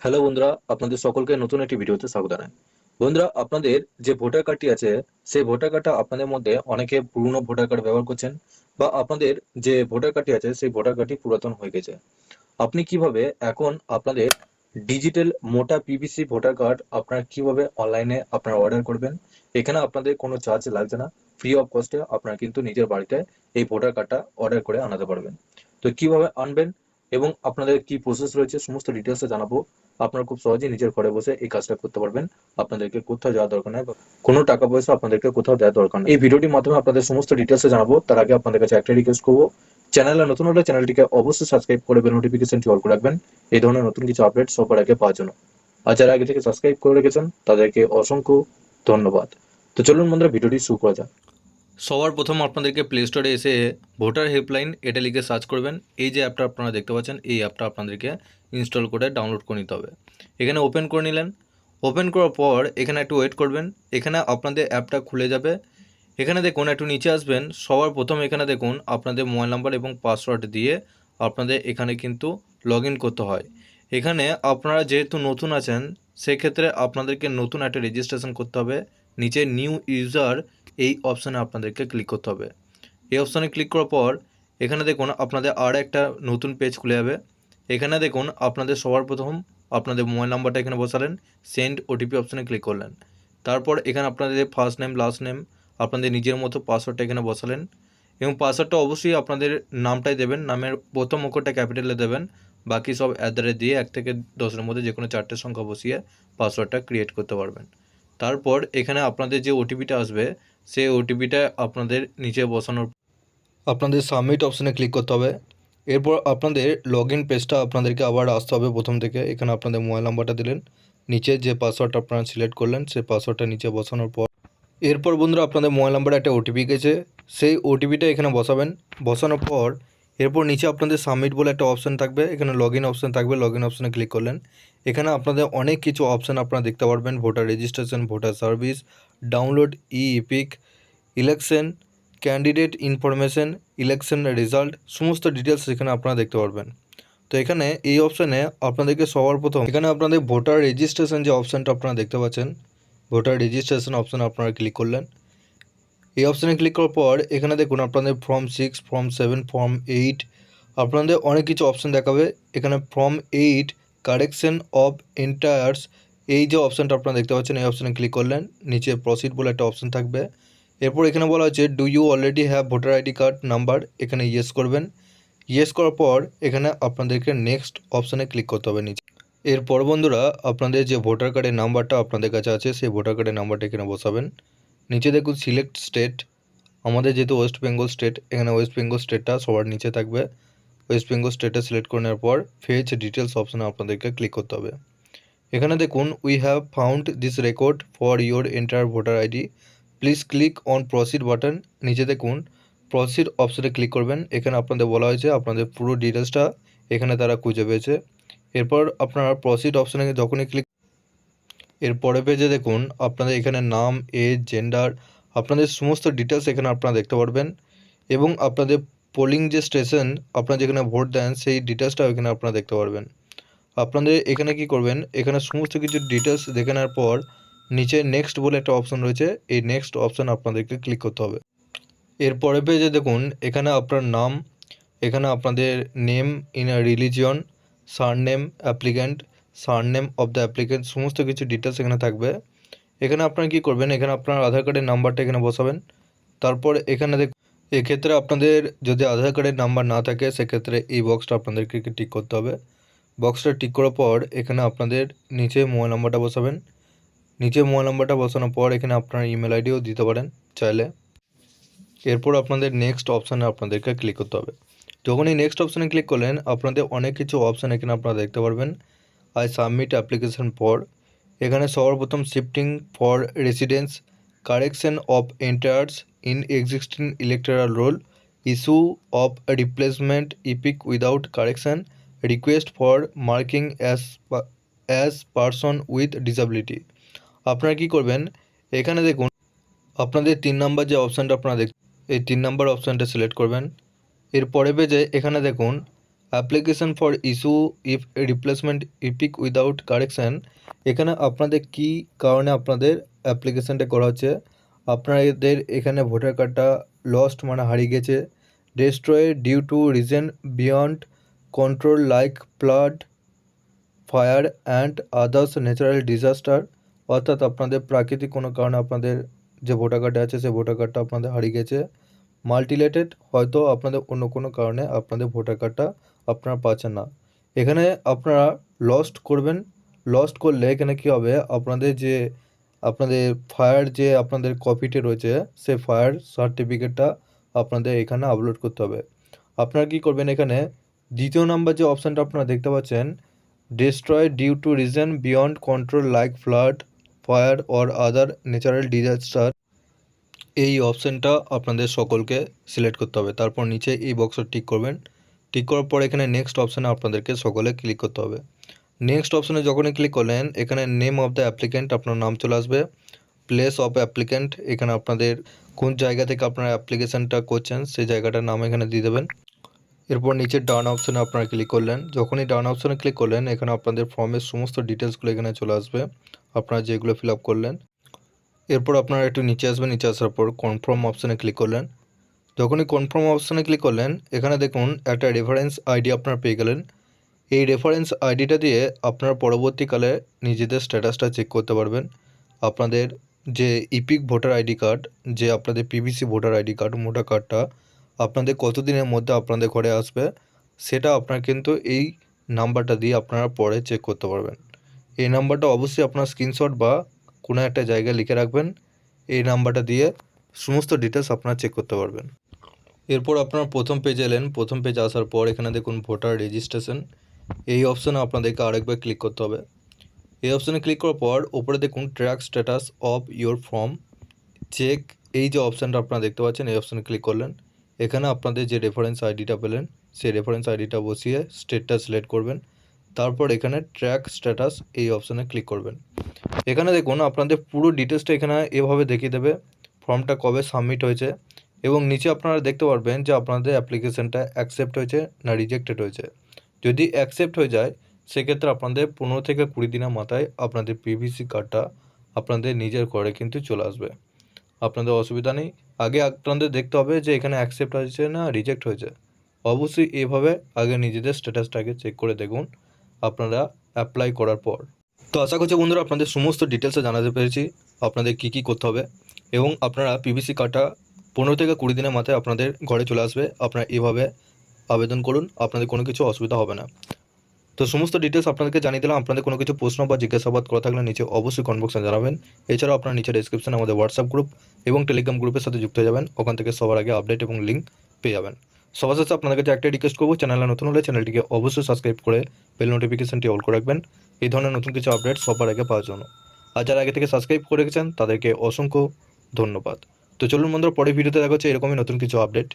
Hello বন্ধুরা, আপনাদের সকলকে নতুন একটি ভিডিওতে স্বাগত জানাই। বন্ধুরা, আপনাদের যে ভোটার কার্ডটি আছে, সেই ভোটার কার্ডটা আপনাদের মধ্যে অনেকে পুরনো ভোটার কার্ড ব্যবহার করছেন, বা আপনাদের যে ভোটার কার্ডটি আছে সেই ভোটার কার্ডটি পুরাতন হয়ে গেছে। আপনি কিভাবে এখন আপনাদের ডিজিটাল মোটা পিভিসি ভোটার কার্ড আপনারা কিভাবে অনলাইনে আপনারা অর্ডার করবেন? এখানে আপনাদের কোনো চার্জ লাগছে না, ফ্রি অফ কস্টে আপনারা কিন্তু নিজের বাড়িতে এই ভোটার কার্ডটা অর্ডার করে আনাতে পারবেন। তো কিভাবে আনবেন এবং আপনাদের কি প্রসেস রয়েছে সমস্ত ডিটেলসে জানাবো। আপনারা খুব সহজেই নিজের ঘরে বসে এই কাজটা করতে পারবেন। আপনাদেরকে কোথাও যাওয়ার দরকার নেই, বা কোনো টাকা পয়সা আপনাদেরকে কোথাও দেওয়ার দরকার নেই। এই ভিডিওটির মাধ্যমে আপনাদের সমস্ত ডিটেলসে জানাবো। তার আগে আপনাদের কাছে একটা রিকোয়েস্ট করবো, চ্যানেলে নতুন হলে চ্যানেলটিকে অবশ্যই সাবস্ক্রাইব করে বেল নোটিফিকেশনটি অল করে রাখবেন এই ধরনের নতুন কিছু আপডেট সবার আগে পাওয়ার জন্য। আর যারা আগে থেকে সাবস্ক্রাইব করে রেখেছেন তাদেরকে অসংখ্য ধন্যবাদ। তো চলুন বন্ধুরা, ভিডিওটি শুরু করা যাক। সবার প্রথম আপনাদেরকে প্লে স্টোরে এসে ভোটার হেল্পলাইন এটা লিখে সার্চ করবেন। এই যে অ্যাপটা আপনারা দেখতে পাচ্ছেন, এই অ্যাপটা আপনাদেরকে ইনস্টল করে ডাউনলোড করে নিতে হবে। এখানে ওপেন করে নিলেন। ওপেন করার পর এখানে একটু ওয়েট করবেন, এখানে আপনাদের অ্যাপটা খুলে যাবে। এখানে দেখুন একটু নিচে আসবেন, সবার প্রথম এখানে দেখুন আপনাদের মোবাইল নাম্বার এবং পাসওয়ার্ড দিয়ে আপনাদের এখানে কিন্তু লগ ইন করতে হয়। এখানে আপনারা যেহেতু নতুন আছেন সেক্ষেত্রে আপনাদেরকে নতুন একটা রেজিস্ট্রেশন করতে হবে। নিচে নিউ ইউজার এই অপশানে আপনাদেরকে ক্লিক করতে হবে। এই অপশানে ক্লিক করার পর এখানে দেখুন আপনাদের আর একটা নতুন পেজ খুলে যাবে। এখানে দেখুন আপনাদের সবার প্রথম আপনাদের মোবাইল নাম্বারটা এখানে বসালেন, সেন্ড ওটিপি অপশানে ক্লিক করলেন। তারপর এখানে আপনাদের ফার্স্ট নেম লাস্ট নেম আপনাদের নিজের মতো পাসওয়ার্ডটা এখানে বসালেন, এবং পাসওয়ার্ডটা অবশ্যই আপনাদের নামটাই দেবেন, নামের প্রথম অক্ষরটা ক্যাপিটালে দেবেন, বাকি সব দিয়ে 1 থেকে 10-এর মধ্যে যে কোনো 4টে সংখ্যা বসিয়ে পাসওয়ার্ডটা ক্রিয়েট করতে পারবেন। তারপর এখানে আপনাদের যে ওটিপিটা আসবে সেই ওটিপিটা আপনাদের নিচে বসানোর আপনাদের সাবমিট অপশানে ক্লিক করতে হবে। এরপর আপনাদের লগ ইন পেজটা আপনাদেরকে আবার আসতে হবে প্রথম থেকে। এখানে আপনাদের মোবাইল নাম্বারটা দিলেন, নিচে যে পাসওয়ার্ডটা আপনারা সিলেক্ট করলেন সেই পাসওয়ার্ডটা নিচে বসানোর পর এরপর বন্ধুরা আপনাদের মোবাইল নাম্বারে একটা ওটিপি গেছে, সেই ওটিপিটা এখানে বসাবেন। বসানোর পর এরপর নিচে আপনাদের সাবমিট বলে একটা অপশান থাকবে, এখানে লগ ইন অপশান থাকবে, লগ ইন অপশানে ক্লিক করলেন। এখানে আপনাদের অনেক কিছু অপশান আপনারা দেখতে পারবেন, voter registration, voter service, download epic, election, candidate information, election result, সমস্ত ডিটেলস এখানে আপনারা দেখতে পারবেন। তো এখানে এই অপশানে আপনাদেরকে সবার প্রথম এখানে আপনাদের ভোটার রেজিস্ট্রেশন যে অপশানটা আপনারা দেখতে পাচ্ছেন, ভোটার রেজিস্ট্রেশন অপশানে আপনারা ক্লিক করলেন। এই অপশানে ক্লিক করার পর এখানে দেখুন আপনাদের ফর্ম 6, ফর্ম 7, ফর্ম 8 আপনাদের অনেক কিছু অপশান দেখাবে। এখানে ফর্ম 8 কারেকশন অফ এন্টায়ার্স, এই যে অপশানটা আপনারা দেখতে পাচ্ছেন এই অপশানে ক্লিক করলেন। নিচে প্রসিড বলে একটা অপশান থাকবে। এরপর এখানে বলা হচ্ছে do you already have voter ID card number, এখানে ইয়েস করবেন। ইয়েস করার পর এখানে আপনাদেরকে নেক্সট অপশানে ক্লিক করতে হবে নিচে। এরপর বন্ধুরা আপনাদের যে ভোটার কার্ডের নাম্বারটা আপনাদের কাছে আছে সেই ভোটার কার্ডের নাম্বারটা এখানে বসাবেন। নিচে দেখুন সিলেক্ট স্টেট, আমাদের যেহেতু ওয়েস্ট বেঙ্গল স্টেট, এখানে ওয়েস্ট বেঙ্গল স্টেটটা সবার নিচে থাকবে। ওয়েস্ট বেঙ্গল স্টেটটা সিলেক্ট করে নেওয়ার পর ফেচ ডিটেলস অপশানে আপনাদেরকে ক্লিক করতে হবে। এখানে দেখুন we have found this record for your entire voter ID, please click on proceed button. নিচে দেখুন প্রসিড অপশানে ক্লিক করবেন। এখানে আপনাদের বলা হয়েছে আপনাদের পুরো ডিটেলসটা এখানে তারা খুঁজে পেয়েছে। এরপর আপনারা প্রসিড অপশানে যখনই ক্লিক, এর পরের পেজে দেখুন আপনাদের এখানে নাম, এজ, জেন্ডার, আপনাদের সমস্ত ডিটেলস এখানে আপনারা দেখতে পারবেন, এবং আপনাদের পোলিং যে স্টেশন আপনারা যেখানে ভোট দেন সেই ডিটেলসটাও এখানে আপনারা দেখতে পারবেন। আপনাদের এখানে কি করবেন, এখানে সমস্ত কিছু ডিটেলস দেখে নেওয়ার পর নিচে নেক্সট বলে একটা অপশন রয়েছে, এই নেক্সট অপশন আপনাদেরকে ক্লিক করতে হবে। এর পরের পেজে দেখুন এখানে আপনার নাম, এখানে আপনাদের name in a religion, surname applicant, surname of the applicant, সমস্ত কিছু ডিটেলস এখানে থাকবে। এখানে আপনারা কী করবেন, এখানে আপনার আধার কার্ডের নাম্বারটা এখানে বসাবেন। তারপর এখানে এক্ষেত্রে আপনাদের যদি আধার কার্ডের নাম্বার না থাকে সেক্ষেত্রে এই বক্সটা আপনাদেরকে টিক করতে হবে। বক্সটা টিক করার পর এখানে আপনাদের নিচে মোবাইল নাম্বারটা বসাবেন। নিচে মোবাইল নাম্বারটা বসানোর পর এখানে আপনার ইমেল আইডিও দিতে পারেন চাইলে। এরপর আপনাদের নেক্সট অপশানে আপনাদেরকে ক্লিক করতে হবে। যখন এই নেক্সট অপশানে ক্লিক করলেন আপনাদের অনেক কিছু অপশান এখানে আপনারা দেখতে পারবেন। আই সাবমিট অ্যাপ্লিকেশন ফর, এখানে সবার প্রথম shifting for residence, correction of এন্টায়ার্স in existing electoral role, issue of replacement epic without correction, request for marking as person with disability. আপনারা কী করবেন, এখানে দেখুন আপনাদের 3 নম্বর যে অপশানটা আপনারা এই 3 নম্বর অপশানটা সিলেক্ট করবেন। এর পরে পেজে এখানে দেখুন application for issue if replacement epic without correction, এখানে আপনাদের কী কারণে আপনাদের অ্যাপ্লিকেশানটা করা হচ্ছে। আপনাদের এখানে ভোটার কার্ডটা লস্ট মানে হারিয়ে গেছে, destroy due to reason beyond control like flood, fire and others natural disaster, অর্থাৎ আপনাদের প্রাকৃতিক কোনো কারণে আপনাদের যে ভোটার কার্ডটা আছে সেই ভোটার কার্ডটা আপনাদের হারিয়ে গেছে। মাল্টিলেটেড, হয়তো আপনাদের অন্য কোনো কারণে আপনাদের ভোটার কার্ডটা আপনারা পাচ্ছেন না। এখানে আপনারা লস্ট করবেন, লস্ট করলে এখানে কী হবে, আপনাদের ফায়ার যে আপনাদের কপিটি রয়েছে সেই ফায়ার সার্টিফিকেটটা আপনাদের এখানে আপলোড করতে হবে। আপনারা কী করবেন, এখানে দ্বিতীয় নাম্বার যে অপশানটা আপনারা দেখতে পাচ্ছেন, destroy due to reason beyond control like flood, fire or other natural disaster, এই অপশানটা আপনাদের সকলকে সিলেক্ট করতে হবে। তারপর নিচে এই বক্সটা টিক করবেন, টিক করার পর এখানে নেক্সট অপশানে আপনাদেরকে সকলে ক্লিক করতে হবে। নেক্সট অপশানে যখনই ক্লিক করলেন, এখানে নেম অফ দ্য অ্যাপ্লিক্যান্ট আপনার নাম চলে আসবে, প্লেস অফ অ্যাপ্লিক্যান্ট, এখানে আপনাদের কোন জায়গা থেকে আপনারা অ্যাপ্লিকেশানটা করছেন সেই জায়গাটার নাম এখানে দিয়ে দেবেন। এরপর নিচে ডান অপশানে আপনারা ক্লিক করলেন, যখনই ডান অপশানে ক্লিক করলেন এখানে আপনাদের ফর্মের সমস্ত ডিটেলসগুলো এখানে চলে আসবে, আপনারা যেগুলো ফিল আপ করলেন। এরপর আপনারা একটু নিচে আসবেন, নিচে আসার পর কনফার্ম অপশানে ক্লিক করলেন, যখনই কনফার্ম অপশানে ক্লিক করলেন এখানে দেখুন একটা রেফারেন্স আইডি আপনারা পেয়ে গেলেন। এই রেফারেন্স আইডিটা দিয়ে আপনারা পরবর্তীকালে নিজেদের স্ট্যাটাসটা চেক করতে পারবেন। আপনাদের যে ইপিক ভোটার আইডি কার্ড, যে আপনাদের PVC voter ID card, voter কার্ডটা আপনাদের কতদিনের মধ্যে আপনাদের ঘরে আসবে সেটা আপনারা কিন্তু এই নাম্বারটা দিয়ে আপনারা পরে চেক করতে পারবেন। এই নাম্বারটা অবশ্যই আপনার স্ক্রিনশট বা কোনো একটা জায়গায় লিখে রাখবেন, এই নাম্বারটা দিয়ে সমস্ত ডিটেলস আপনারা চেক করতে পারবেন। এরপর আপনারা প্রথম পেজে এলেন, প্রথম পেজে আসার পর এখানে দেখুন ভোটার রেজিস্ট্রেশন, এই অপশানে আপনাদেরকে আরেকবার ক্লিক করতে হবে। এই অপশানে ক্লিক করার পর ওপরে দেখুন track status of your form check, এই যে অপশানটা আপনারা দেখতে পাচ্ছেন এই অপশানে ক্লিক করলেন, এখানে আপনাদের যে রেফারেন্স আইডিটা পেলেন সেই রেফারেন্স আইডিটা বসিয়ে স্টেটটা সিলেক্ট করবেন, তারপর এখানে ট্র্যাক স্ট্যাটাস এই অপশানে ক্লিক করবেন। এখানে দেখুন আপনাদের পুরো ডিটেলসটা এখানে এভাবে দেখিয়ে দেবে, ফর্মটা কবে সাবমিট হয়েছে এবং নিচে আপনারা দেখতে পারবেন যে আপনাদের অ্যাপ্লিকেশানটা অ্যাকসেপ্ট হয়েছে না রিজেক্টেড হয়েছে। যদি অ্যাকসেপ্ট হয়ে যায় সেক্ষেত্রে আপনাদের 15 থেকে 20 দিনের মাথায় আপনাদের পিভিসি কার্ডটা আপনাদের নিজের ঘরে কিন্তু চলে আসবে, আপনাদের অসুবিধা নেই। আগে আপনাদের দেখতে হবে যে এখানে অ্যাকসেপ্ট হয়েছে না রিজেক্ট হয়েছে। অবশ্যই এভাবে আগে নিজেদের স্ট্যাটাসটাকে চেক করে দেখুন আপনারা অ্যাপ্লাই করার পর। তো আশা করছি বন্ধুরা আপনাদের সমস্ত ডিটেলসে জানাতে পেরেছি আপনাদের কী কী করতে হবে, এবং আপনারা পিভিসি কার্ডটা 15 থেকে 20 দিনের মাথায় আপনাদের ঘরে চলে আসবে। আপনারা এভাবে আবেদন করুন, আপনাদের কোনো কিছু অসুবিধা হবে না। তো সমস্ত ডিটেলস আপনাদেরকে জানিয়ে দিলাম। আপনাদের কোনো কিছু প্রশ্ন বা জিজ্ঞাসাবাদ করা থাকলে নিচে অবশ্যই কমেন্ট বক্সে জানাবেন। এছাড়াও আপনারা নিচে ডেসক্রিপশনে আমাদের হোয়াটসঅ্যাপ গ্রুপ এবং টেলিগ্রাম গ্রুপের সাথে যুক্ত হয়ে যাবেন, ওখান থেকে সবার আগে আপডেট এবং লিঙ্ক পেয়ে যাবেন। সবার শেষে আপনাদের কাছে একটাই রিকোয়েস্ট করবো, চ্যানেলে নতুন হলে চ্যানেলটিকে অবশ্যই সাবস্ক্রাইব করে বেল নোটিফিকেশনটি অল করে রাখবেন এই ধরনের নতুন কিছু আপডেট সবার আগে পাওয়ার জন্য। আর যারা আগে থেকে সাবস্ক্রাইব করে রেখেছেন তাদেরকে অসংখ্য ধন্যবাদ। তো চলুন বন্ধুরা, পরের ভিডিওতে দেখা হচ্ছে এরকমই নতুন কিছু আপডেট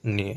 নিয়ে।